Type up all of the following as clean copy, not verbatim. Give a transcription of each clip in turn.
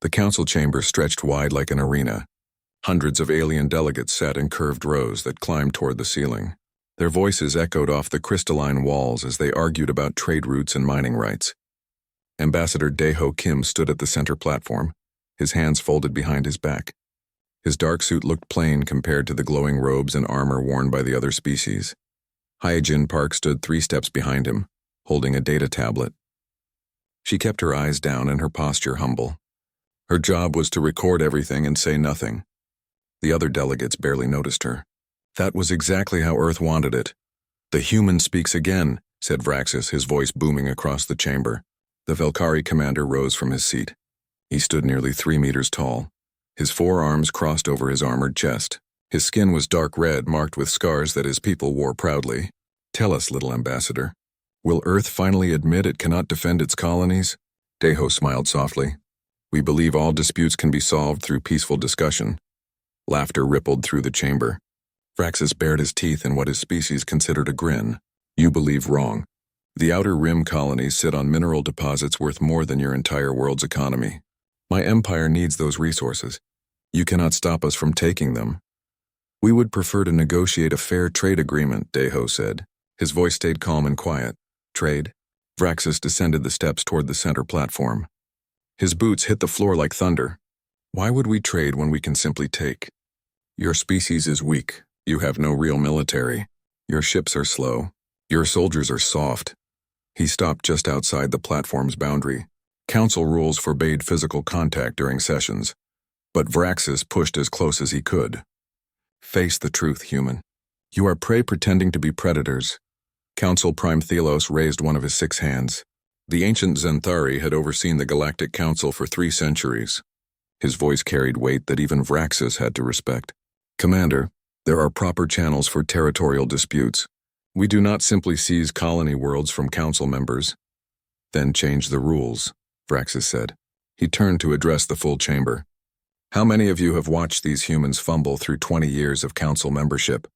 The council chamber stretched wide like an arena. Hundreds of alien delegates sat in curved rows that climbed toward the ceiling. Their voices echoed off the crystalline walls as they argued about trade routes and mining rights. Ambassador Daeho Kim stood at the center platform, his hands folded behind his back. His dark suit looked plain compared to the glowing robes and armor worn by the other species. Hyejin Park stood 3 steps behind him, holding a data tablet. She kept her eyes down and her posture humble. Her job was to record everything and say nothing. The other delegates barely noticed her. That was exactly how Earth wanted it. "The human speaks again," said Vraxis, his voice booming across the chamber. The Velkari commander rose from his seat. He stood nearly 3 meters tall. His 4 arms crossed over his armored chest. His skin was dark red, marked with scars that his people wore proudly. "Tell us, little ambassador, will Earth finally admit it cannot defend its colonies?" Daeho smiled softly. "We believe all disputes can be solved through peaceful discussion." Laughter rippled through the chamber. Vraxis bared his teeth in what his species considered a grin. "You believe wrong. The Outer Rim colonies sit on mineral deposits worth more than your entire world's economy. My empire needs those resources. You cannot stop us from taking them." "We would prefer to negotiate a fair trade agreement," Daeho said. His voice stayed calm and quiet. "Trade?" Vraxis descended the steps toward the center platform. His boots hit the floor like thunder. "Why would we trade when we can simply take? Your species is weak. You have no real military. Your ships are slow. Your soldiers are soft." He stopped just outside the platform's boundary. Council rules forbade physical contact during sessions, but Vraxis pushed as close as he could. "Face the truth, human. You are prey pretending to be predators." Council Prime Thelos raised one of his 6 hands. The ancient Zenthari had overseen the Galactic Council for 3 centuries. His voice carried weight that even Vraxis had to respect. "Commander, there are proper channels for territorial disputes. We do not simply seize colony worlds from council members, then change the rules," Vraxis said. He turned to address the full chamber. "How many of you have watched these humans fumble through 20 years of council membership?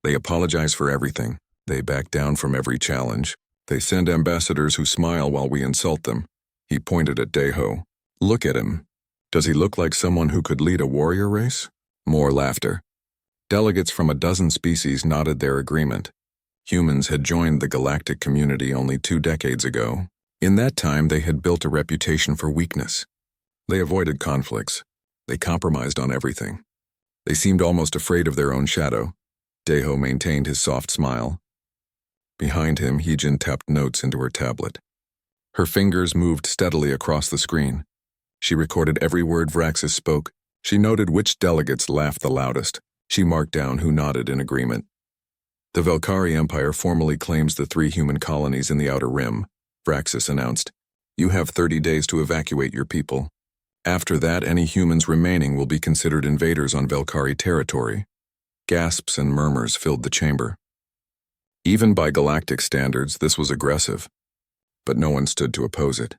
They apologize for everything. They back down from every challenge. They send ambassadors who smile while we insult them." He pointed at Daeho. "Look at him. Does he look like someone who could lead a warrior race?" More laughter. Delegates from a dozen species nodded their agreement. Humans had joined the galactic community only 2 decades ago. In that time, they had built a reputation for weakness. They avoided conflicts. They compromised on everything. They seemed almost afraid of their own shadow. Daeho maintained his soft smile. Behind him, Hyejin tapped notes into her tablet. Her fingers moved steadily across the screen. She recorded every word Vraxis spoke. She noted which delegates laughed the loudest. She marked down who nodded in agreement. "The Velkari Empire formally claims the 3 human colonies in the Outer Rim," Vraxis announced. "You have 30 days to evacuate your people. After that, any humans remaining will be considered invaders on Velkari territory." Gasps and murmurs filled the chamber. Even by galactic standards, this was aggressive, but no one stood to oppose it.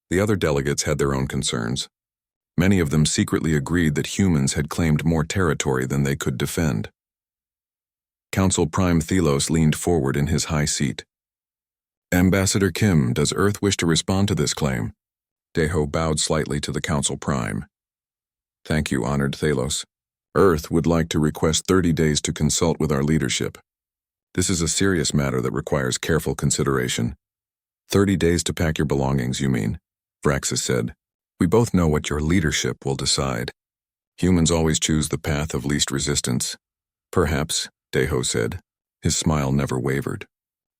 The other delegates had their own concerns. Many of them secretly agreed that humans had claimed more territory than they could defend. Council Prime Thelos leaned forward in his high seat. "Ambassador Kim, does Earth wish to respond to this claim?" Daeho bowed slightly to the Council Prime. "Thank you, honored Thelos. Earth would like to request 30 days to consult with our leadership. This is a serious matter that requires careful consideration." 30 days to pack your belongings, you mean?" Vraxis said. "We both know what your leadership will decide. Humans always choose the path of least resistance." "Perhaps," Daeho said. His smile never wavered.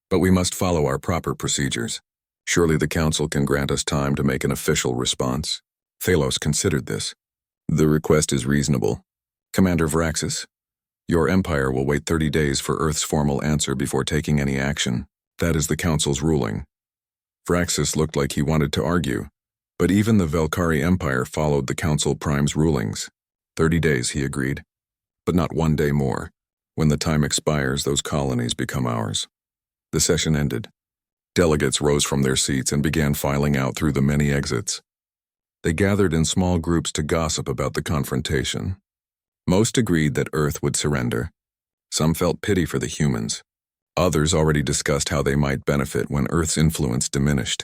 "But we must follow our proper procedures. Surely the Council can grant us time to make an official response." Thelos considered this. "The request is reasonable. Commander Vraxis, your empire will wait 30 days for Earth's formal answer before taking any action. That is the Council's ruling." Vraxis looked like he wanted to argue, but even the Velkari Empire followed the Council Prime's rulings. 30 days, he agreed. But not 1 day more. When the time expires, those colonies become ours. The session ended. Delegates rose from their seats and began filing out through the many exits. They gathered in small groups to gossip about the confrontation. Most agreed that Earth would surrender. Some felt pity for the humans. Others already discussed how they might benefit when Earth's influence diminished.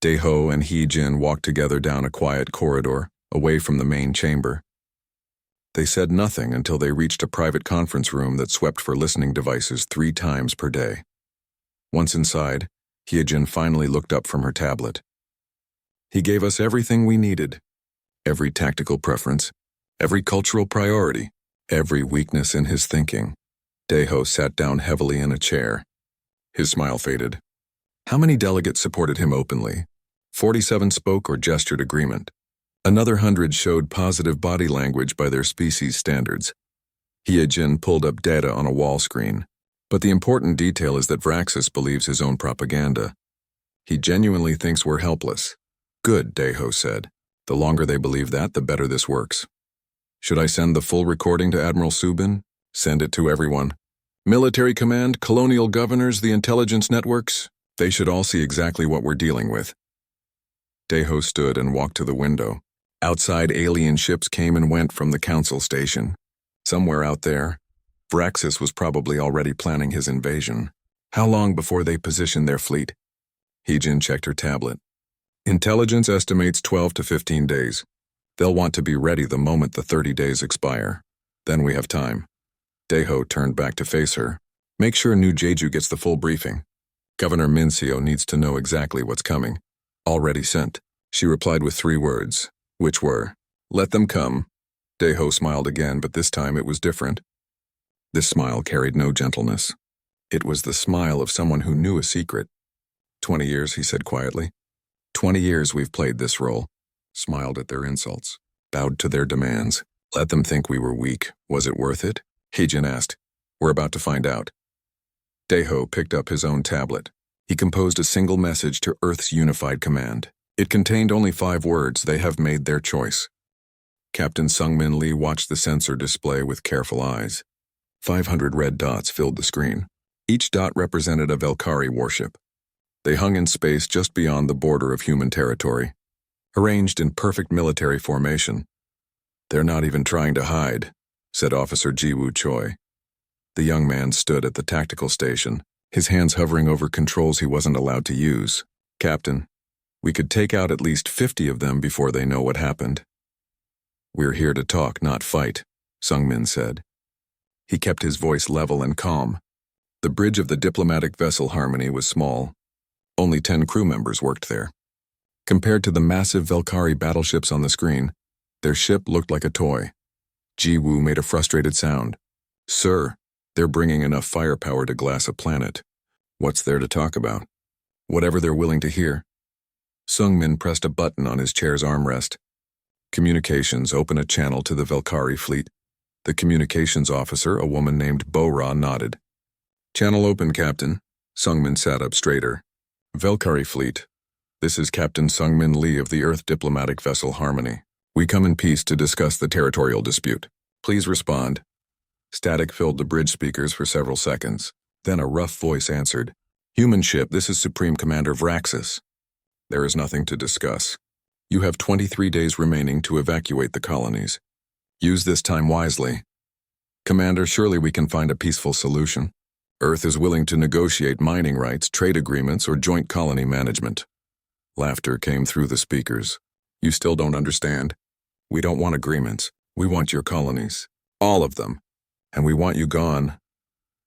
Daeho and Hee-jin walked together down a quiet corridor, away from the main chamber. They said nothing until they reached a private conference room that swept for listening devices 3 times per day. Once inside, Hee-jin finally looked up from her tablet. He gave us everything we needed. Every tactical preference, every cultural priority, every weakness in his thinking. Daeho sat down heavily in a chair. His smile faded. How many delegates supported him openly? 47 spoke or gestured agreement. Another 100 showed positive body language by their species standards. Hee-jin pulled up data on a wall screen. But the important detail is that Vraxis believes his own propaganda. He genuinely thinks we're helpless. Good, Daeho said. The longer they believe that, the better this works. Should I send the full recording to Admiral Subin? Send it to everyone. Military command, colonial governors, the intelligence networks. They should all see exactly what we're dealing with. Daeho stood and walked to the window. Outside, alien ships came and went from the council station. Somewhere out there, Vraxis was probably already planning his invasion. How long before they position their fleet? Hee-jin checked her tablet. Intelligence estimates 12 to 15 days. They'll want to be ready the moment the 30 days expire. Then we have time. Daeho turned back to face her. Make sure New Jeju gets the full briefing. Governor Minseo needs to know exactly what's coming. Already sent. She replied with 3 words, which were, let them come. Daeho smiled again, but this time it was different. This smile carried no gentleness. It was the smile of someone who knew a secret. 20 years, he said quietly. 20 years we've played this role. Smiled at their insults. Bowed to their demands. Let them think we were weak. Was it worth it? Hee-jin asked. We're about to find out. Daeho picked up his own tablet. He composed a single message to Earth's unified command. It contained only 5 words. They have made their choice. Captain Sungmin Lee watched the sensor display with careful eyes. 500 red dots filled the screen. Each dot represented a Velkari warship. They hung in space just beyond the border of human territory, arranged in perfect military formation. They're not even trying to hide, said Officer Ji-woo Choi. The young man stood at the tactical station, his hands hovering over controls he wasn't allowed to use. Captain, we could take out at least 50 of them before they know what happened. We're here to talk, not fight, Sungmin said. He kept his voice level and calm. The bridge of the diplomatic vessel Harmony was small. Only 10 crew members worked there. Compared to the massive Velkari battleships on the screen, their ship looked like a toy. Ji-woo made a frustrated sound. Sir, they're bringing enough firepower to glass a planet. What's there to talk about? Whatever they're willing to hear. Sungmin pressed a button on his chair's armrest. Communications, open a channel to the Velkari fleet. The communications officer, a woman named Bo-ra, nodded. Channel open, Captain. Sungmin sat up straighter. Velkari fleet. This is Captain Sungmin Lee of the Earth diplomatic vessel Harmony. We come in peace to discuss the territorial dispute. Please respond. Static filled the bridge speakers for several seconds. Then a rough voice answered. Human ship, this is Supreme Commander Vraxis. There is nothing to discuss. You have 23 days remaining to evacuate the colonies. Use this time wisely. Commander, surely we can find a peaceful solution. Earth is willing to negotiate mining rights, trade agreements, or joint colony management. Laughter came through the speakers. You still don't understand. We don't want agreements. We want your colonies. All of them. And we want you gone.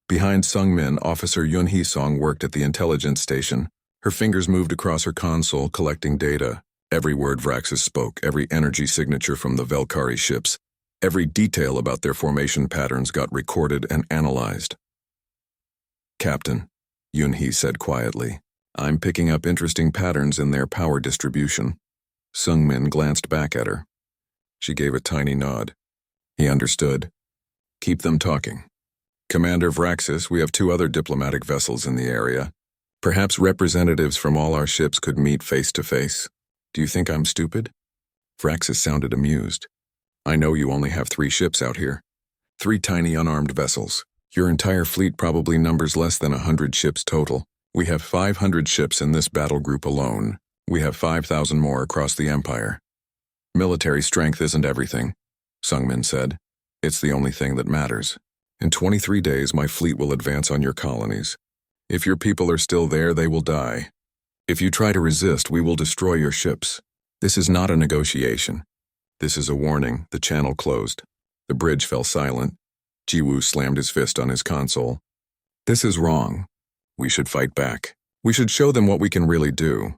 Behind Sungmin, Officer Yun Hee-song worked at the intelligence station. Her fingers moved across her console, collecting data. Every word Vraxis spoke, every energy signature from the Velkari ships, every detail about their formation patterns got recorded and analyzed. Captain, Yun-hee said quietly, I'm picking up interesting patterns in their power distribution. Sungmin glanced back at her. She gave a tiny nod. He understood. Keep them talking. Commander Vraxis, we have 2 other diplomatic vessels in the area. Perhaps representatives from all our ships could meet face to face. Do you think I'm stupid? Vraxis sounded amused. I know you only have 3 ships out here. 3 tiny unarmed vessels. Your entire fleet probably numbers less than 100 ships total. We have 500 ships in this battle group alone. We have 5,000 more across the Empire. Military strength isn't everything, Sungmin said. It's the only thing that matters. In 23 days, my fleet will advance on your colonies. If your people are still there, they will die. If you try to resist, we will destroy your ships. This is not a negotiation. This is a warning. The channel closed. The bridge fell silent. Jiwoo slammed his fist on his console. This is wrong. We should fight back. We should show them what we can really do.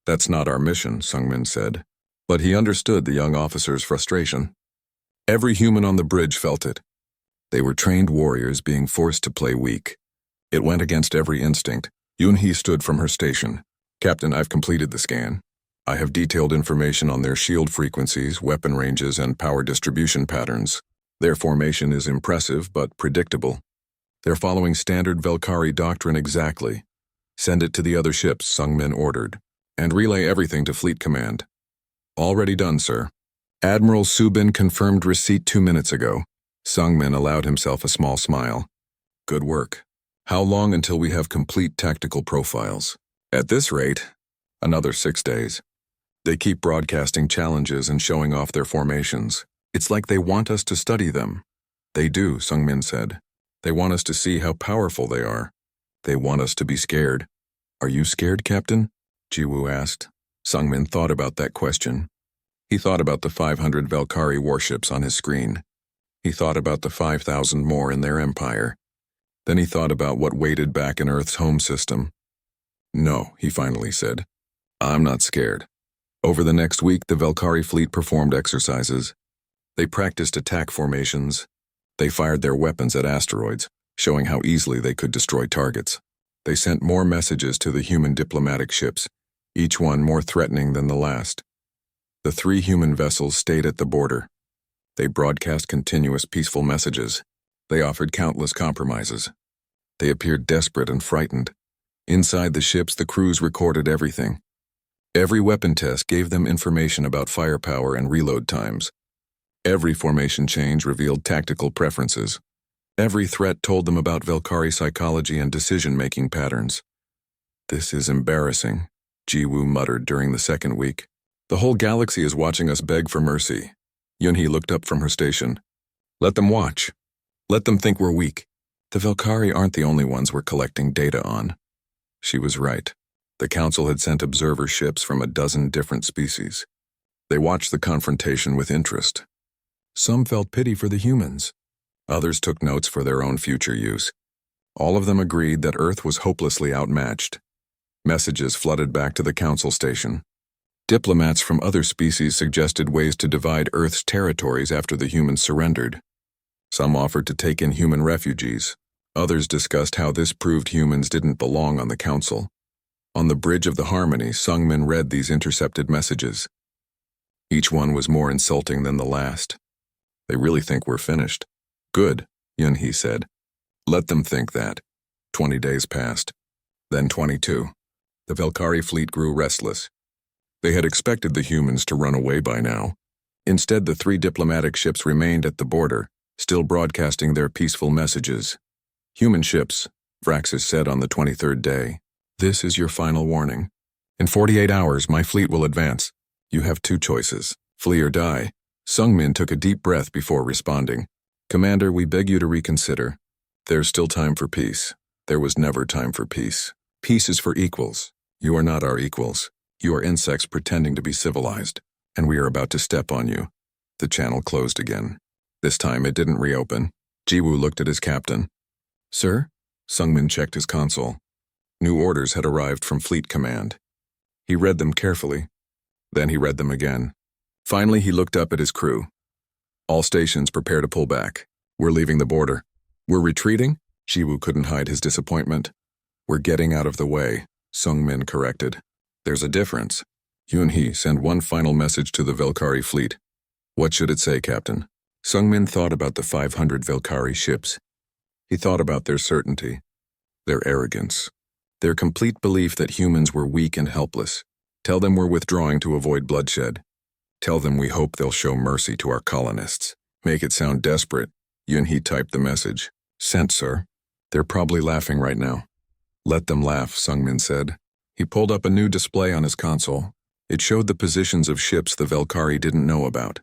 That's not our mission, Sungmin said. But he understood the young officer's frustration. Every human on the bridge felt it. They were trained warriors being forced to play weak. It went against every instinct. Yoon-hee stood from her station. Captain, I've completed the scan. I have detailed information on their shield frequencies, weapon ranges, and power distribution patterns. Their formation is impressive but predictable. They're following standard Velkari doctrine exactly. Send it to the other ships, Sungmin ordered, and relay everything to Fleet Command. Already done, sir. Admiral Subin confirmed receipt 2 minutes ago. Sungmin allowed himself a small smile. Good work. How long until we have complete tactical profiles? At this rate, another 6 days. They keep broadcasting challenges and showing off their formations. It's like they want us to study them. They do, Sungmin said. They want us to see how powerful they are. They want us to be scared. Are you scared, Captain? Jiwoo asked. Sungmin thought about that question. He thought about the 500 Valkyrie warships on his screen. He thought about the 5,000 more in their empire. Then he thought about what waited back in Earth's home system. No, he finally said. I'm not scared. Over the next week, the Valkyrie fleet performed exercises. They practiced attack formations. They fired their weapons at asteroids, showing how easily they could destroy targets. They sent more messages to the human diplomatic ships, each one more threatening than the last. The 3 human vessels stayed at the border. They broadcast continuous peaceful messages. They offered countless compromises. They appeared desperate and frightened. Inside the ships, the crews recorded everything. Every weapon test gave them information about firepower and reload times. Every formation change revealed tactical preferences. Every threat told them about Valkyrie psychology and decision-making patterns. This is embarrassing, Jiwoo muttered during the second week. The whole galaxy is watching us beg for mercy. Yoon-hee looked up from her station. Let them watch. Let them think we're weak. The Valkyrie aren't the only ones we're collecting data on. She was right. The Council had sent observer ships from a dozen different species. They watched the confrontation with interest. Some felt pity for the humans. Others took notes for their own future use. All of them agreed that Earth was hopelessly outmatched. Messages flooded back to the Council station. Diplomats from other species suggested ways to divide Earth's territories after the humans surrendered. Some offered to take in human refugees. Others discussed how this proved humans didn't belong on the Council. On the bridge of the Harmony, Sungmin read these intercepted messages. Each one was more insulting than the last. They really think we're finished. Good, Yoon-hee said. Let them think that. 20 days passed. Then 22. The Valkyrie fleet grew restless. They had expected the humans to run away by now. Instead, the 3 diplomatic ships remained at the border, still broadcasting their peaceful messages. Human ships, Vraxis said on the 23rd day. This is your final warning. In 48 hours, my fleet will advance. You have 2 choices, flee or die. Sungmin took a deep breath before responding. Commander, we beg you to reconsider. There's still time for peace. There was never time for peace. Peace is for equals. You are not our equals. You are insects pretending to be civilized, and we are about to step on you. The channel closed again. This time it didn't reopen. Jiwoo looked at his captain. Sir? Sungmin checked his console. New orders had arrived from Fleet Command. He read them carefully. Then he read them again. Finally, he looked up at his crew. All stations prepare to pull back. We're leaving the border. We're retreating? Jiwoo couldn't hide his disappointment. We're getting out of the way, Sungmin corrected. There's a difference. Yoon-hee, send one final message to the Valkyrie fleet. What should it say, Captain? Sungmin thought about the 500 Valkyrie ships. He thought about their certainty, their arrogance, their complete belief that humans were weak and helpless. Tell them we're withdrawing to avoid bloodshed. Tell them we hope they'll show mercy to our colonists. Make it sound desperate. Yoon-hee typed the message. Sent, sir. They're probably laughing right now. Let them laugh, Sungmin said. He pulled up a new display on his console. It showed the positions of ships the Valkyrie didn't know about.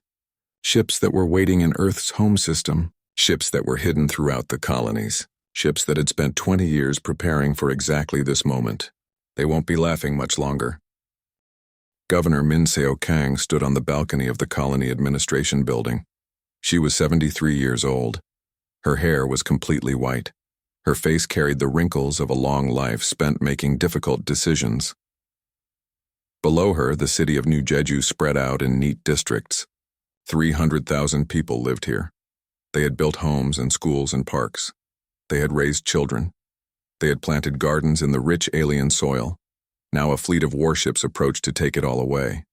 Ships that were waiting in Earth's home system. Ships that were hidden throughout the colonies. Ships that had spent 20 years preparing for exactly this moment. They won't be laughing much longer. Governor Min Seo Kang stood on the balcony of the colony administration building. She was 73 years old. Her hair was completely white. Her face carried the wrinkles of a long life spent making difficult decisions. Below her, the city of New Jeju spread out in neat districts. 300,000 people lived here. They had built homes and schools and parks. They had raised children. They had planted gardens in the rich alien soil. Now a fleet of warships approached to take it all away.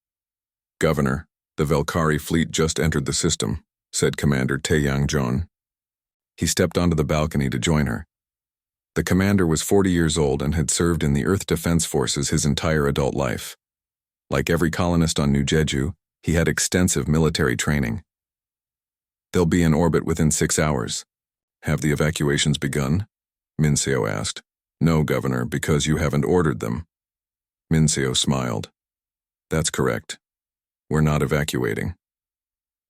"Governor, the Velkari fleet just entered the system," said Commander Taeyang Jon. He stepped onto the balcony to join her. The commander was 40 years old and had served in the Earth Defense Forces his entire adult life. Like every colonist on New Jeju, he had extensive military training. "They'll be in orbit within 6 hours. Have the evacuations begun?" Min Seo asked. "No, Governor, because you haven't ordered them." Min Seo smiled. "That's correct. We're not evacuating."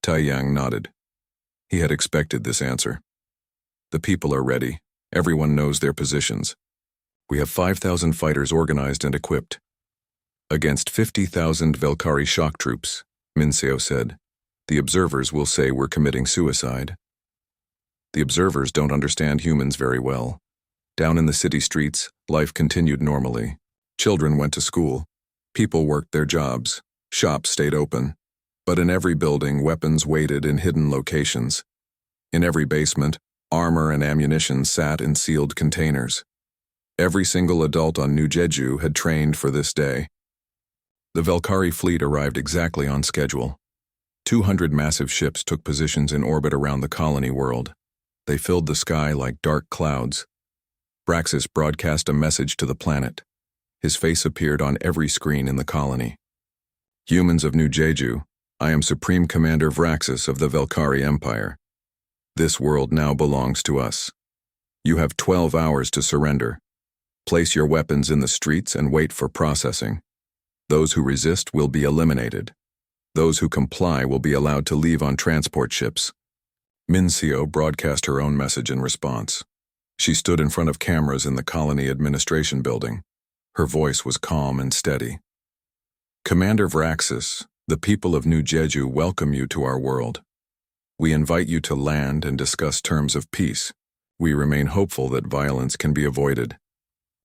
Taeyang nodded. He had expected this answer. "The people are ready. Everyone knows their positions. We have 5,000 fighters organized and equipped. Against 50,000 Velkari shock troops," Min Seo said. "The observers will say we're committing suicide." The observers don't understand humans very well. Down in the city streets, life continued normally. Children went to school. People worked their jobs. Shops stayed open. But in every building, weapons waited in hidden locations. In every basement, armor and ammunition sat in sealed containers. Every single adult on New Jeju had trained for this day. The Velkari fleet arrived exactly on schedule. 200 massive ships took positions in orbit around the colony world. They filled the sky like dark clouds. Vraxis broadcast a message to the planet. His face appeared on every screen in the colony. "Humans of New Jeju, I am Supreme Commander Vraxis of the Velkari Empire. This world now belongs to us. You have 12 hours to surrender. Place your weapons in the streets and wait for processing. Those who resist will be eliminated. Those who comply will be allowed to leave on transport ships." Min Seo broadcast her own message in response. She stood in front of cameras in the colony administration building. Her voice was calm and steady. "Commander Vraxis, the people of New Jeju welcome you to our world. We invite you to land and discuss terms of peace. We remain hopeful that violence can be avoided."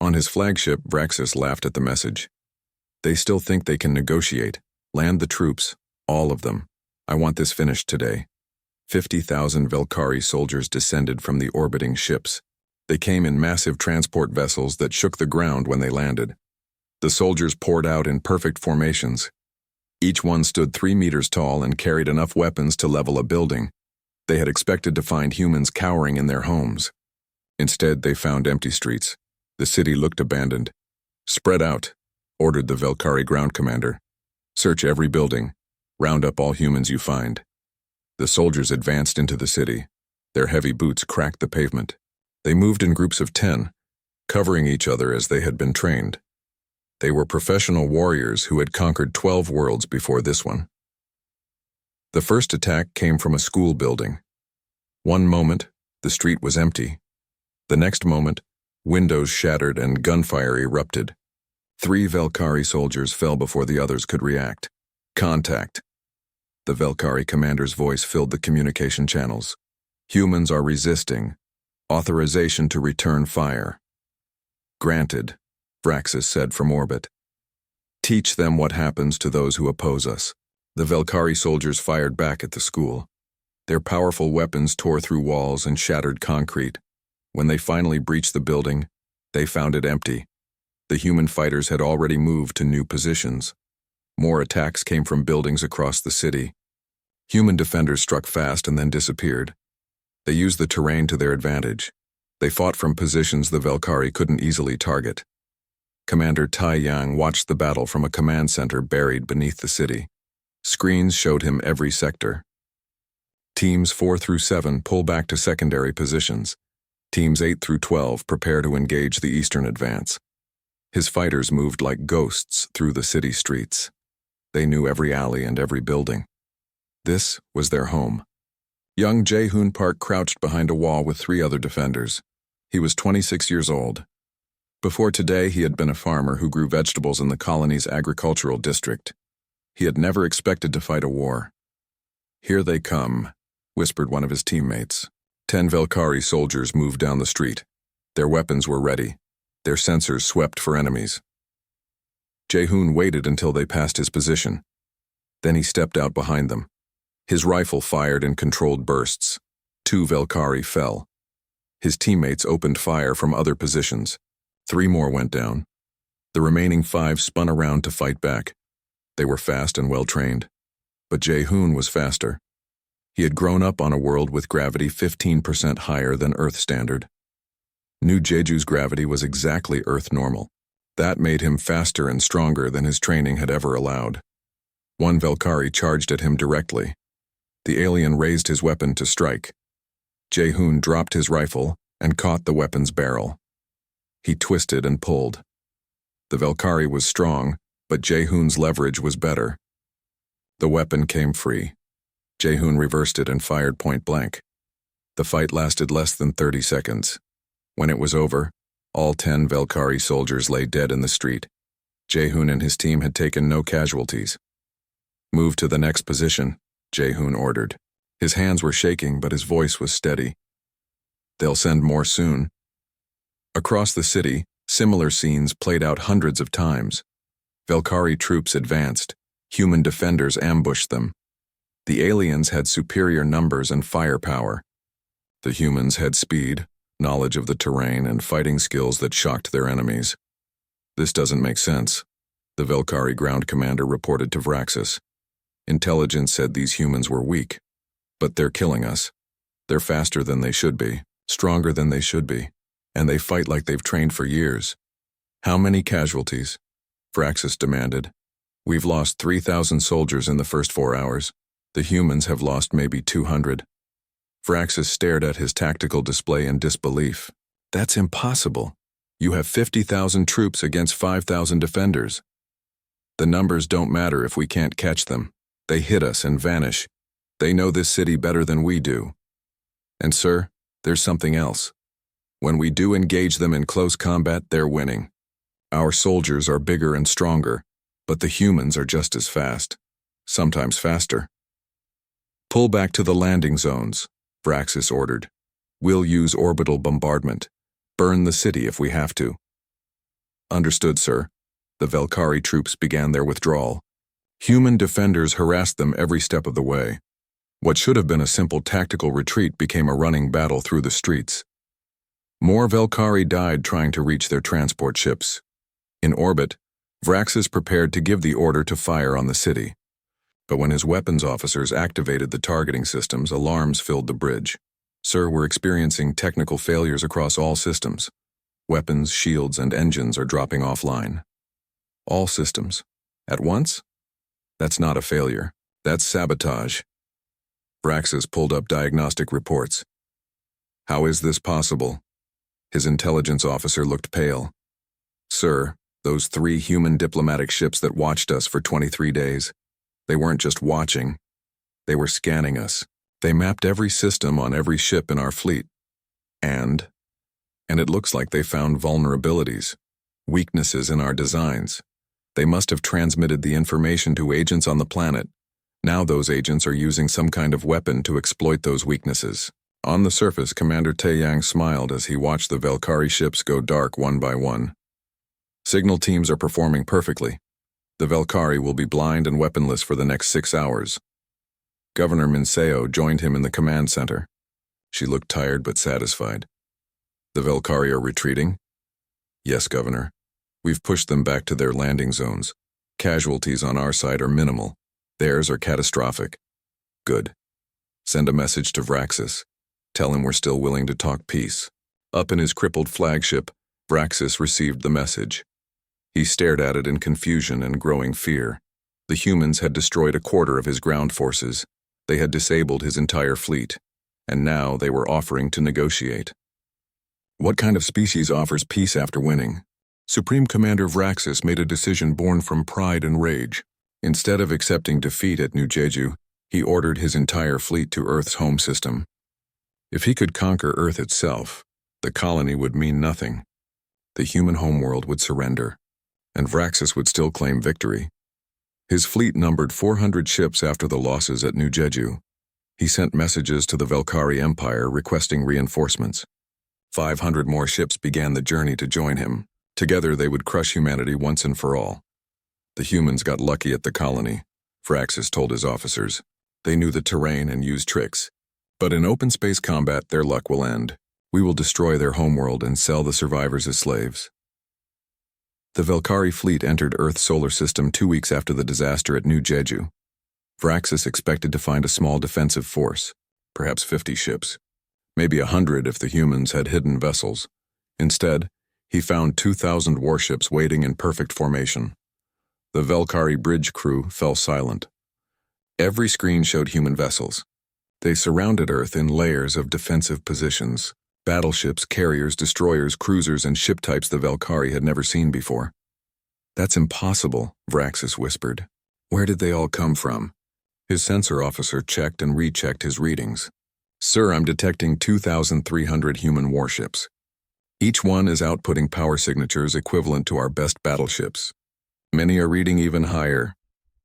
On his flagship, Vraxis laughed at the message. "They still think they can negotiate. Land the troops, all of them. I want this finished today." 50,000 Velkari soldiers descended from the orbiting ships. They came in massive transport vessels that shook the ground when they landed. The soldiers poured out in perfect formations. Each one stood 3 meters tall and carried enough weapons to level a building. They had expected to find humans cowering in their homes. Instead, they found empty streets. The city looked abandoned. "Spread out," ordered the Velkari ground commander. "Search every building. Round up all humans you find." The soldiers advanced into the city. Their heavy boots cracked the pavement. They moved in groups of 10, covering each other as they had been trained. They were professional warriors who had conquered 12 worlds before this one. The first attack came from a school building. One moment, the street was empty. The next moment, windows shattered and gunfire erupted. 3 Velkari soldiers fell before the others could react. "Contact." The Velkari commander's voice filled the communication channels. "Humans are resisting. Authorization to return fire." "Granted," Vraxis said from orbit. "Teach them what happens to those who oppose us." The Velkari soldiers fired back at the school. Their powerful weapons tore through walls and shattered concrete. When they finally breached the building, they found it empty. The human fighters had already moved to new positions. More attacks came from buildings across the city. Human defenders struck fast and then disappeared. They used the terrain to their advantage. They fought from positions the Velkari couldn't easily target. Commander Taeyang watched the battle from a command center buried beneath the city. Screens showed him every sector. Teams 4 through 7 pull back to secondary positions. Teams 8 through 12 prepare to engage the eastern advance. His fighters moved like ghosts through the city streets. They knew every alley and every building. This was their home. Young Jae-hoon Park crouched behind a wall with 3 other defenders. He was 26 years old. Before today, he had been a farmer who grew vegetables in the colony's agricultural district. He had never expected to fight a war. "Here they come," whispered one of his teammates. 10 Velkari soldiers moved down the street. Their weapons were ready. Their sensors swept for enemies. Jae-hoon waited until they passed his position. Then he stepped out behind them. His rifle fired in controlled bursts. 2 Velkari fell. His teammates opened fire from other positions. 3 more went down. The remaining 5 spun around to fight back. They were fast and well-trained. But Jae-hoon was faster. He had grown up on a world with gravity 15% higher than Earth standard. New Jeju's gravity was exactly Earth normal. That made him faster and stronger than his training had ever allowed. 1 Velkari charged at him directly. The alien raised his weapon to strike. Jae-hoon dropped his rifle and caught the weapon's barrel. He twisted and pulled. The Velkari was strong, but Jae-hoon's leverage was better. The weapon came free. Jae-hoon reversed it and fired point blank. The fight lasted less than 30 seconds. When it was over, all 10 Velkari soldiers lay dead in the street. Jae-hoon and his team had taken no casualties. "Move to the next position," Jae-hoon ordered. His hands were shaking, but his voice was steady. "They'll send more soon." Across the city, similar scenes played out hundreds of times. Velkari troops advanced. Human defenders ambushed them. The aliens had superior numbers and firepower. The humans had speed, knowledge of the terrain, and fighting skills that shocked their enemies. "This doesn't make sense," the Velkari ground commander reported to Vraxis. "Intelligence said these humans were weak. But they're killing us. They're faster than they should be, stronger than they should be, and they fight like they've trained for years." "How many casualties?" Vraxis demanded. "We've lost 3,000 soldiers in the first 4 hours. The humans have lost maybe 200. Vraxis stared at his tactical display in disbelief. "That's impossible. You have 50,000 troops against 5,000 defenders. The numbers don't matter if we can't catch them. They hit us and vanish. They know this city better than we do. And sir, there's something else. When we do engage them in close combat, they're winning. Our soldiers are bigger and stronger, but the humans are just as fast, sometimes faster." "Pull back to the landing zones," Vraxis ordered. "We'll use orbital bombardment. Burn the city if we have to." "Understood, sir." The Velkari troops began their withdrawal. Human defenders harassed them every step of the way. What should have been a simple tactical retreat became a running battle through the streets. More Velkari died trying to reach their transport ships. In orbit, Vraxis prepared to give the order to fire on the city. But when his weapons officers activated the targeting systems, alarms filled the bridge. "Sir, we're experiencing technical failures across all systems. Weapons, shields, and engines are dropping offline." "All systems? At once?" "That's not a failure. That's sabotage." Vraxis pulled up diagnostic reports. "How is this possible?" His intelligence officer looked pale. "Sir, those 3 human diplomatic ships that watched us for 23 days, they weren't just watching. They were scanning us. They mapped every system on every ship in our fleet. And it looks like they found vulnerabilities, weaknesses in our designs. They must have transmitted the information to agents on the planet. Now those agents are using some kind of weapon to exploit those weaknesses." On the surface, Commander Taeyang smiled as he watched the Velkari ships go dark one by one. "Signal teams are performing perfectly. The Velkari will be blind and weaponless for the next 6 hours." Governor Minseo joined him in the command center. She looked tired but satisfied. "The Velkari are retreating?" "Yes, Governor. We've pushed them back to their landing zones. Casualties on our side are minimal. Theirs are catastrophic." "Good. Send a message to Vraxis. Tell him we're still willing to talk peace." Up in his crippled flagship, Vraxis received the message. He stared at it in confusion and growing fear. The humans had destroyed a quarter of his ground forces. They had disabled his entire fleet, and now they were offering to negotiate. What kind of species offers peace after winning? Supreme Commander Vraxis made a decision born from pride and rage. Instead of accepting defeat at New Jeju, he ordered his entire fleet to Earth's home system. If he could conquer Earth itself, the colony would mean nothing. the human homeworld would surrender, and Vraxis would still claim victory. His fleet numbered 400 ships after the losses at New Jeju. He sent messages to the Velkari Empire requesting reinforcements. 500 more ships began the journey to join him. Together they would crush humanity once and for all. The humans got lucky at the colony, Vraxis told his officers. They knew the terrain and used tricks. But in open space combat, their luck will end. We will destroy their homeworld and sell the survivors as slaves. The Velkari fleet entered Earth's solar system 2 weeks after the disaster at New Jeju. Vraxis expected to find a small defensive force, perhaps 50 ships, maybe 100 if the humans had hidden vessels. Instead, he found 2,000 warships waiting in perfect formation. The Velkari bridge crew fell silent. Every screen showed human vessels. They surrounded Earth in layers of defensive positions. Battleships, carriers, destroyers, cruisers, and ship types the Velkari had never seen before. "That's impossible," Vraxis whispered. "Where did they all come from?" His sensor officer checked and rechecked his readings. "Sir, I'm detecting 2,300 human warships. Each one is outputting power signatures equivalent to our best battleships. Many are reading even higher."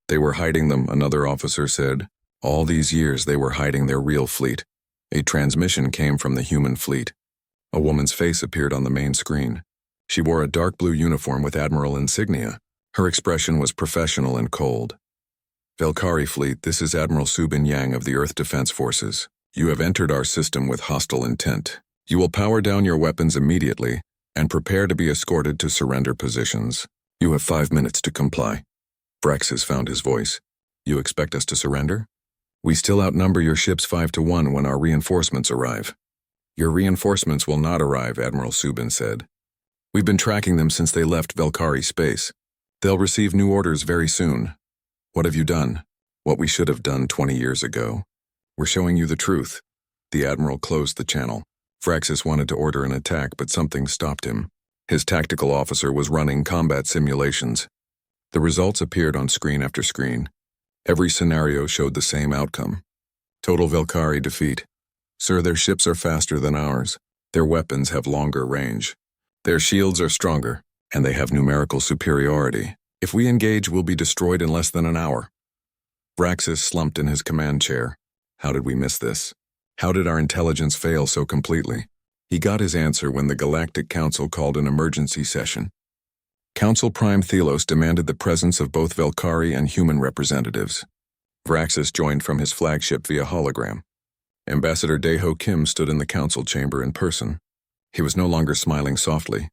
"They were hiding them," another officer said. "All these years they were hiding their real fleet." A transmission came from the human fleet. A woman's face appeared on the main screen. She wore a dark blue uniform with admiral insignia. Her expression was professional and cold. "Velkari fleet, this is Admiral Subin Yang of the Earth Defense Forces. You have entered our system with hostile intent. You will power down your weapons immediately and prepare to be escorted to surrender positions. You have 5 minutes to comply." Vraxis found his voice. "You expect us to surrender? We still outnumber your ships 5-1 when our reinforcements arrive." "Your reinforcements will not arrive," Admiral Subin said. "We've been tracking them since they left Velkari space. They'll receive new orders very soon." "What have you done?" "What we should have done 20 years ago. We're showing you the truth." The Admiral closed the channel. Vraxis wanted to order an attack, but something stopped him. His tactical officer was running combat simulations. The results appeared on screen after screen. Every scenario showed the same outcome. Total Velkari defeat. "Sir, their ships are faster than ours. Their weapons have longer range. Their shields are stronger, and they have numerical superiority. If we engage, we'll be destroyed in less than an hour." Vraxis slumped in his command chair. How did we miss this? How did our intelligence fail so completely? He got his answer when the Galactic Council called an emergency session. Council Prime Thelos demanded the presence of both Velkari and human representatives. Vraxis joined from his flagship via hologram. Ambassador Daeho Kim stood in the council chamber in person. He was no longer smiling softly.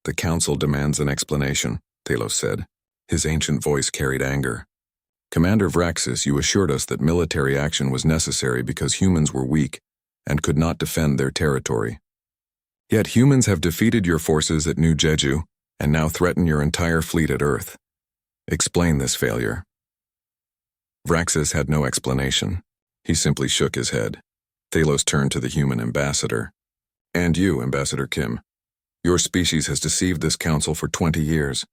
"The council demands an explanation," Thelos said. His ancient voice carried anger. "Commander Vraxis, you assured us that military action was necessary because humans were weak and could not defend their territory. Yet humans have defeated your forces at New Jeju and now threaten your entire fleet at Earth. Explain this failure." Vraxis had no explanation. He simply shook his head. Thelos turned to the human ambassador. "And you, Ambassador Kim. Your species has deceived this council for 20 years.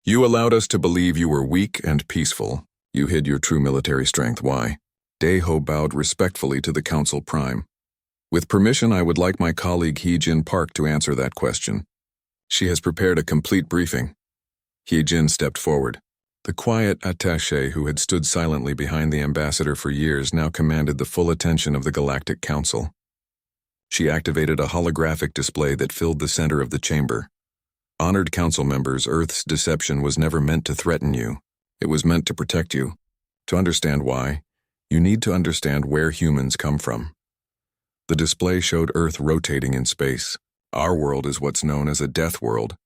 You allowed us to believe you were weak and peaceful. You hid your true military strength. Why?" Daeho bowed respectfully to the Council Prime. "With permission, I would like my colleague Hee-Jin Park to answer that question. She has prepared a complete briefing." Hee-Jin stepped forward. The quiet attaché who had stood silently behind the ambassador for years now commanded the full attention of the Galactic Council. She activated a holographic display that filled the center of the chamber. "Honored council members, Earth's deception was never meant to threaten you. It was meant to protect you. To understand why, you need to understand where humans come from." The display showed Earth rotating in space. Our world is what's known as a death world.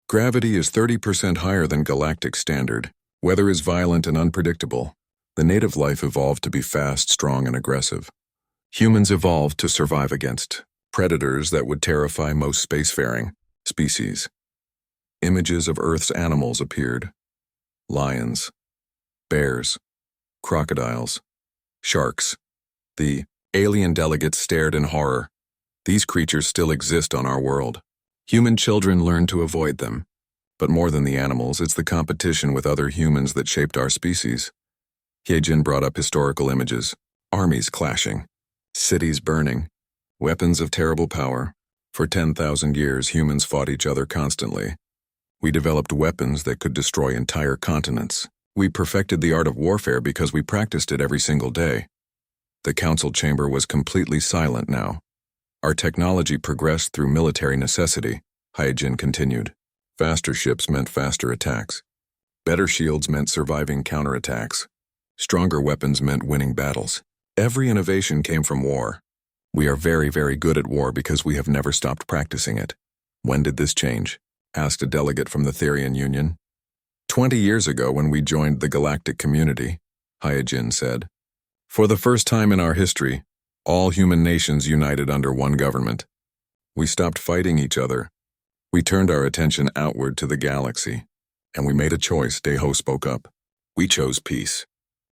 Gravity is 30% higher than galactic standard. Weather is violent and unpredictable. The native life evolved to be fast, strong, and aggressive. Humans evolved to survive against predators that would terrify most spacefaring species. Images of Earth's animals appeared. Lions, bears, crocodiles, sharks. The alien delegates stared in horror. These creatures still exist on our world. Human children learned to avoid them. But more than the animals, it's the competition with other humans that shaped our species. Hye-Jin brought up historical images. Armies clashing. Cities burning. Weapons of terrible power. For 10,000 years, humans fought each other constantly. We developed weapons that could destroy entire continents. We perfected the art of warfare because we practiced it every single day. The council chamber was completely silent now. Our technology progressed through military necessity, Hyojin continued. Faster ships meant faster attacks. Better shields meant surviving counterattacks. Stronger weapons meant winning battles. Every innovation came from war. We are very, very good at war because we have never stopped practicing it. When did this change? Asked a delegate from the Therian Union. 20 years ago when we joined the Galactic community, Hyojin said. For the first time in our history, all human nations united under one government. We stopped fighting each other. We turned our attention outward to the galaxy. And we made a choice, Deho spoke up. We chose peace.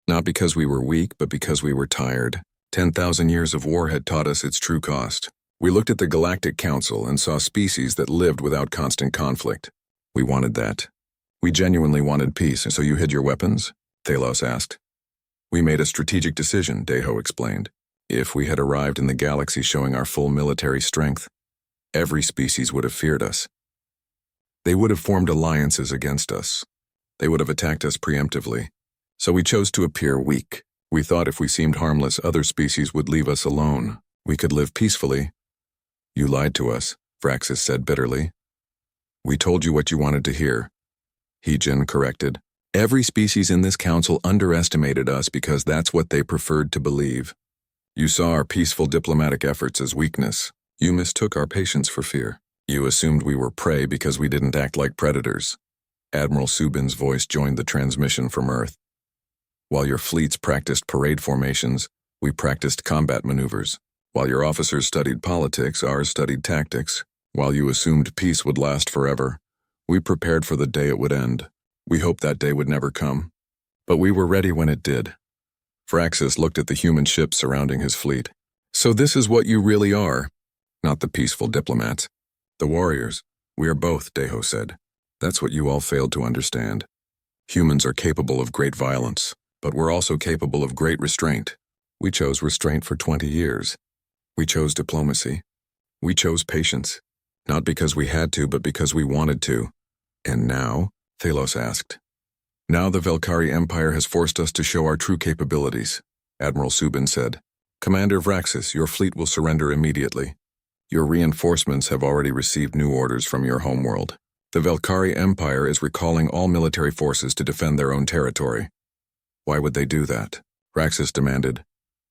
Not because we were weak, but because we were tired. 10,000 years of war had taught us its true cost. We looked at the Galactic Council and saw species that lived without constant conflict. We wanted that. We genuinely wanted peace, so you hid your weapons? Thalos asked. We made a strategic decision, Deho explained. If we had arrived in the galaxy showing our full military strength, every species would have feared us. They would have formed alliances against us. They would have attacked us preemptively. So we chose to appear weak. We thought if we seemed harmless, other species would leave us alone. We could live peacefully. You lied to us, Vraxis said bitterly. We told you what you wanted to hear. Hyojin corrected. Every species in this council underestimated us because that's what they preferred to believe. You saw our peaceful diplomatic efforts as weakness. You mistook our patience for fear. You assumed we were prey because we didn't act like predators. Admiral Subin's voice joined the transmission from Earth. While your fleets practiced parade formations, we practiced combat maneuvers. While your officers studied politics, ours studied tactics. While you assumed peace would last forever, we prepared for the day it would end. We hoped that day would never come. But we were ready when it did. Vraxis looked at the human ships surrounding his fleet. So this is what you really are. Not the peaceful diplomats. The warriors. We are both, Deho said. That's what you all failed to understand. Humans are capable of great violence, but we're also capable of great restraint. We chose restraint for 20 years. We chose diplomacy. We chose patience. Not because we had to, but because we wanted to. And now? Thalos asked. Now the Velkari Empire has forced us to show our true capabilities, Admiral Subin said. Commander Vraxis, your fleet will surrender immediately. Your reinforcements have already received new orders from your homeworld. The Velkari Empire is recalling all military forces to defend their own territory. Why would they do that? Vraxis demanded.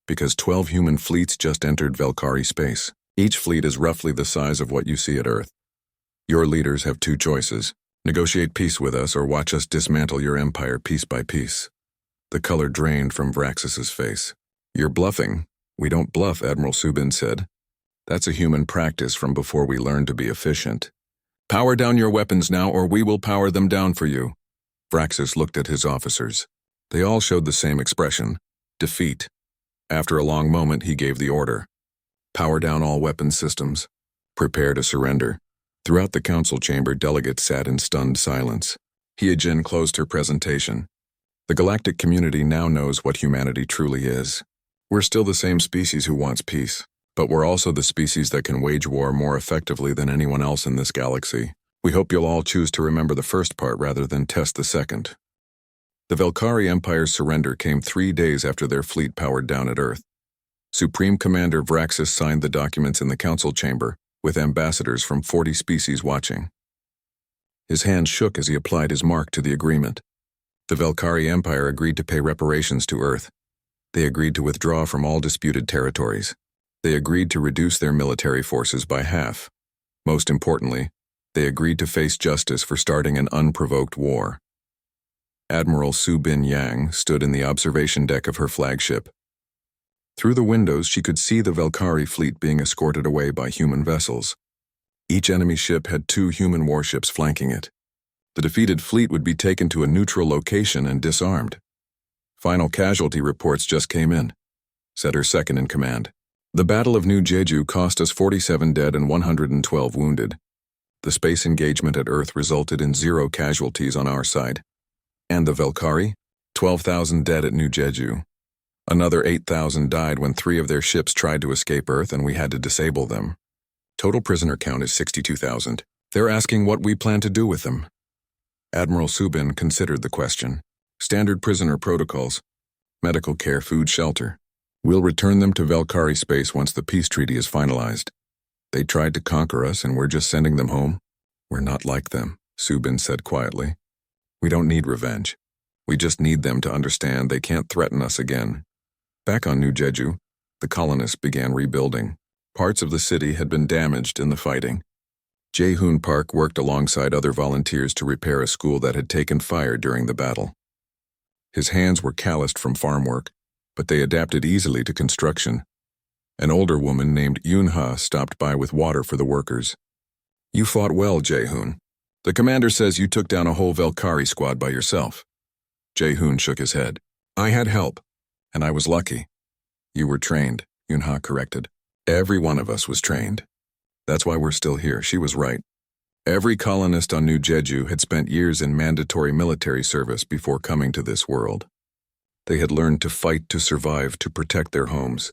Because 12 human fleets just entered Velkari space. Each fleet is roughly the size of what you see at Earth. Your leaders have two choices. Negotiate peace with us or watch us dismantle your empire piece by piece. The color drained from Vraxis's face. You're bluffing. We don't bluff, Admiral Subin said. That's a human practice from before we learned to be efficient. Power down your weapons now or we will power them down for you. Vraxis looked at his officers. They all showed the same expression. Defeat. After a long moment, he gave the order. Power down all weapons systems. Prepare to surrender. Throughout the council chamber, delegates sat in stunned silence. Hyojin closed her presentation. The galactic community now knows what humanity truly is. We're still the same species who wants peace, but we're also the species that can wage war more effectively than anyone else in this galaxy. We hope you'll all choose to remember the first part rather than test the second. The Velkari Empire's surrender came 3 days after their fleet powered down at Earth. Supreme Commander Vraxis signed the documents in the council chamber, with ambassadors from 40 species watching. His hand shook as he applied his mark to the agreement. The Velkari Empire agreed to pay reparations to Earth. They agreed to withdraw from all disputed territories. They agreed to reduce their military forces by half. Most importantly, they agreed to face justice for starting an unprovoked war. Admiral Su Bin Yang stood in the observation deck of her flagship. Through the windows, she could see the Velkari fleet being escorted away by human vessels. Each enemy ship had 2 human warships flanking it. The defeated fleet would be taken to a neutral location and disarmed. Final casualty reports just came in, said her second-in-command. The Battle of New Jeju cost us 47 dead and 112 wounded. The space engagement at Earth resulted in 0 casualties on our side. And the Velkari? 12,000 dead at New Jeju. Another 8,000 died when 3 of their ships tried to escape Earth and we had to disable them. Total prisoner count is 62,000. They're asking what we plan to do with them. Admiral Subin considered the question. Standard prisoner protocols. Medical care, food, shelter. We'll return them to Valkyrie space once the peace treaty is finalized. They tried to conquer us and we're just sending them home? We're not like them, Subin said quietly. We don't need revenge. We just need them to understand they can't threaten us again. Back on New Jeju, the colonists began rebuilding. Parts of the city had been damaged in the fighting. Jae-hoon Park worked alongside other volunteers to repair a school that had taken fire during the battle. His hands were calloused from farm work, but they adapted easily to construction. An older woman named Yoon-ha stopped by with water for the workers. You fought well, Jae-hoon. The commander says you took down a whole Valkyrie squad by yourself. Jae-hoon shook his head. I had help, and I was lucky. You were trained, Yoon-ha corrected. Every one of us was trained. That's why we're still here. She was right. Every colonist on New Jeju had spent years in mandatory military service before coming to this world. They had learned to fight to survive, to protect their homes.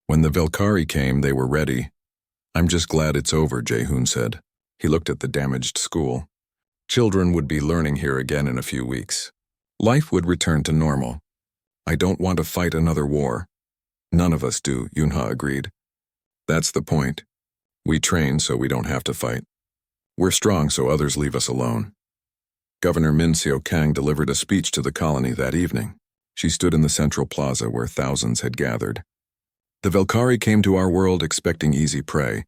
When the Valkyrie came, they were ready. I'm just glad it's over, Jae-hoon said. He looked at the damaged school. Children would be learning here again in a few weeks. Life would return to normal. I don't want to fight another war. None of us do, Yoon-ha agreed. That's the point. We train so we don't have to fight. We're strong so others leave us alone. Governor Min Seo-kang delivered a speech to the colony that evening. She stood in the central plaza where thousands had gathered. The Valkyrie came to our world expecting easy prey.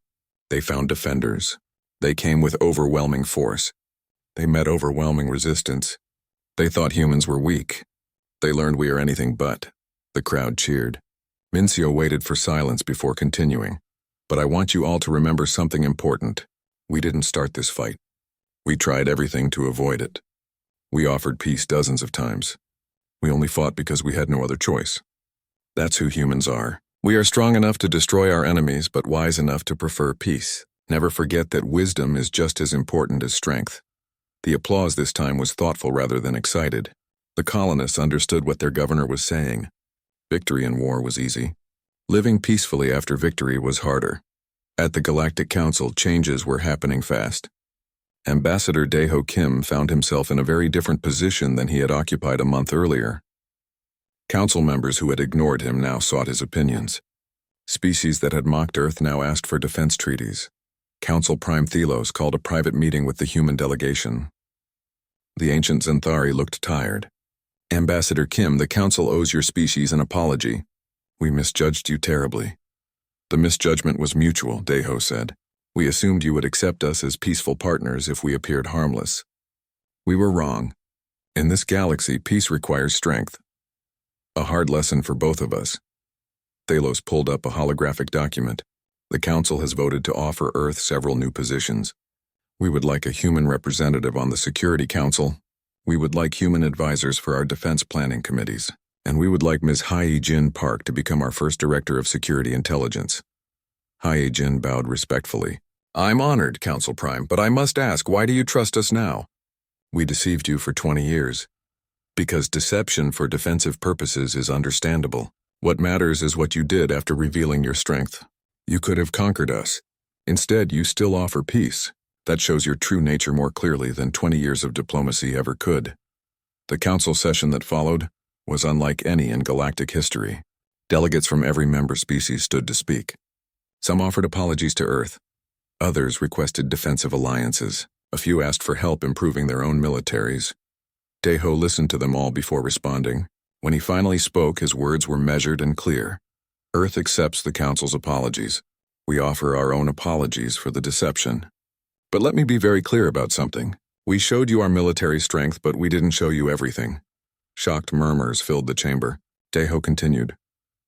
They found defenders. They came with overwhelming force. They met overwhelming resistance. They thought humans were weak. They learned we are anything but. The crowd cheered. Min Seo waited for silence before continuing. But I want you all to remember something important. We didn't start this fight. We tried everything to avoid it. We offered peace dozens of times. We only fought because we had no other choice. That's who humans are. We are strong enough to destroy our enemies, but wise enough to prefer peace. Never forget that wisdom is just as important as strength. The applause this time was thoughtful rather than excited. The colonists understood what their governor was saying. Victory in war was easy. Living peacefully after victory was harder. At the Galactic Council, changes were happening fast. Ambassador Dae-ho Kim found himself in a very different position than he had occupied a month earlier. Council members who had ignored him now sought his opinions. Species that had mocked Earth now asked for defense treaties. Council Prime Thelos called a private meeting with the human delegation. The ancient Zenthari looked tired. Ambassador Kim, the Council owes your species an apology. We misjudged you terribly. The misjudgment was mutual, Dae-ho said. We assumed you would accept us as peaceful partners if we appeared harmless. We were wrong. In this galaxy, peace requires strength. A hard lesson for both of us. Thalos pulled up a holographic document. The Council has voted to offer Earth several new positions. We would like a human representative on the Security Council. We would like human advisors for our defense planning committees. And we would like Ms. Hye-jin Park to become our first Director of Security Intelligence. Hye-jin bowed respectfully. I'm honored, Council Prime, but I must ask, why do you trust us now? We deceived you for 20 years. Because deception for defensive purposes is understandable. What matters is what you did after revealing your strength. You could have conquered us. Instead, you still offer peace. That shows your true nature more clearly than 20 years of diplomacy ever could. The council session that followed was unlike any in galactic history. Delegates from every member species stood to speak. Some offered apologies to Earth. Others requested defensive alliances. A few asked for help improving their own militaries. Dae-ho listened to them all before responding. When he finally spoke, his words were measured and clear. Earth accepts the Council's apologies. We offer our own apologies for the deception. But let me be very clear about something. We showed you our military strength, but we didn't show you everything. Shocked murmurs filled the chamber. Dae-ho continued.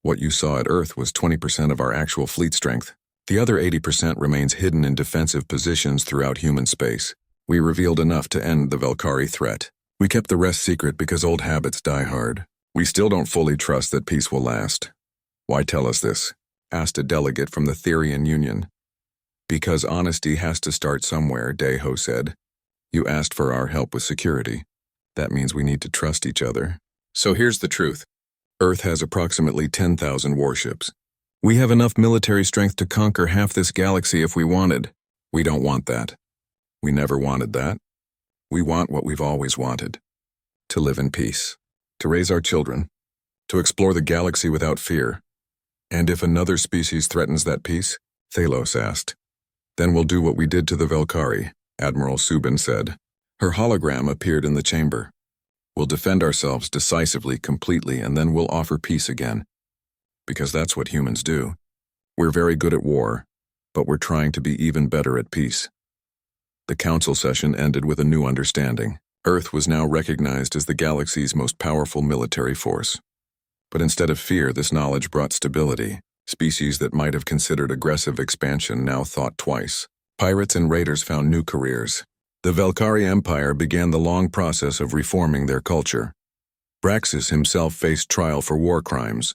What you saw at Earth was 20% of our actual fleet strength. The other 80% remains hidden in defensive positions throughout human space. We revealed enough to end the Valkyrie threat. We kept the rest secret because old habits die hard. We still don't fully trust that peace will last. Why tell us this? Asked a delegate from the Therian Union. Because honesty has to start somewhere, Dae-ho said. You asked for our help with security. That means we need to trust each other. So here's the truth. Earth has approximately 10,000 warships. We have enough military strength to conquer half this galaxy if we wanted. We don't want that. We never wanted that. We want what we've always wanted. To live in peace. To raise our children. To explore the galaxy without fear. And if another species threatens that peace? Thalos asked. Then we'll do what we did to the Velkari, Admiral Subin said. Her hologram appeared in the chamber. We'll defend ourselves decisively, completely, and then we'll offer peace again. Because that's what humans do. We're very good at war, but we're trying to be even better at peace. The council session ended with a new understanding. Earth was now recognized as the galaxy's most powerful military force. But instead of fear, this knowledge brought stability. Species that might have considered aggressive expansion now thought twice. Pirates and raiders found new careers. The Velkari Empire began the long process of reforming their culture. Braxis himself faced trial for war crimes.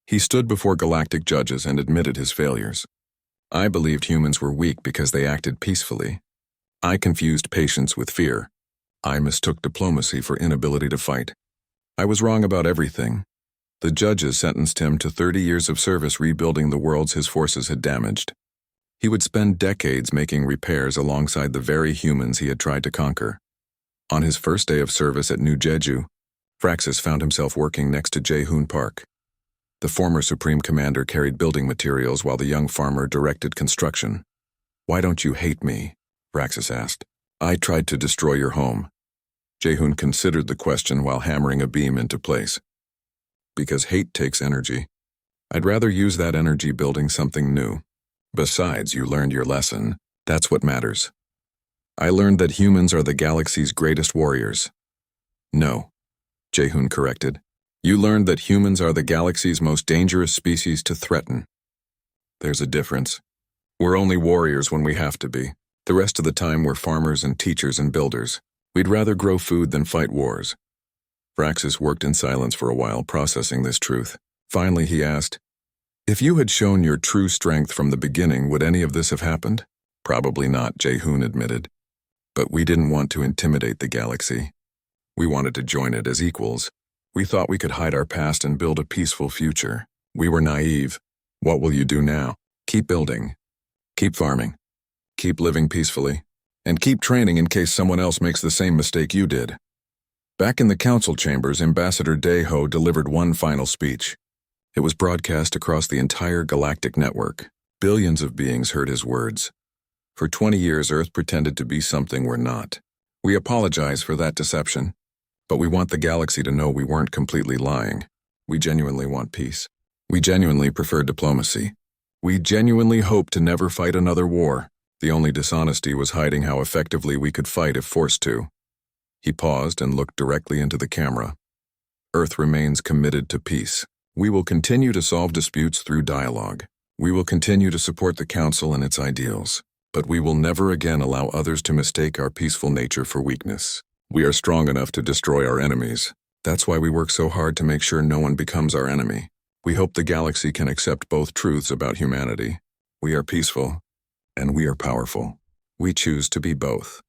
He stood before galactic judges and admitted his failures. I believed humans were weak because they acted peacefully. I confused patience with fear. I mistook diplomacy for inability to fight. I was wrong about everything. The judges sentenced him to 30 years of service rebuilding the worlds his forces had damaged. He would spend decades making repairs alongside the very humans he had tried to conquer. On his first day of service at New Jeju, Braxis found himself working next to Jae-hoon Park. The former Supreme Commander carried building materials while the young farmer directed construction. "Why don't you hate me?" Braxis asked. "I tried to destroy your home." Jae-hoon considered the question while hammering a beam into place. "Because hate takes energy. I'd rather use that energy building something new. Besides, you learned your lesson. That's what matters." "I learned that humans are the galaxy's greatest warriors." "No," Jae-hoon corrected. "You learned that humans are the galaxy's most dangerous species to threaten." "There's a difference. We're only warriors when we have to be. The rest of the time we're farmers and teachers and builders. We'd rather grow food than fight wars." Braxis worked in silence for a while, processing this truth. Finally, he asked, "If you had shown your true strength from the beginning, would any of this have happened?" "Probably not," Jae-hoon admitted. "But we didn't want to intimidate the galaxy. We wanted to join it as equals. We thought we could hide our past and build a peaceful future. We were naive. What will you do now? Keep building. Keep farming. Keep living peacefully. And keep training in case someone else makes the same mistake you did." Back in the council chambers, Ambassador Dae-ho delivered one final speech. It was broadcast across the entire galactic network. Billions of beings heard his words. For 20 years, Earth pretended to be something we're not. We apologize for that deception, but we want the galaxy to know we weren't completely lying. We genuinely want peace. We genuinely prefer diplomacy. We genuinely hope to never fight another war. The only dishonesty was hiding how effectively we could fight if forced to. He paused and looked directly into the camera. Earth remains committed to peace. We will continue to solve disputes through dialogue. We will continue to support the Council and its ideals. But we will never again allow others to mistake our peaceful nature for weakness. We are strong enough to destroy our enemies. That's why we work so hard to make sure no one becomes our enemy. We hope the galaxy can accept both truths about humanity. We are peaceful, and we are powerful. We choose to be both.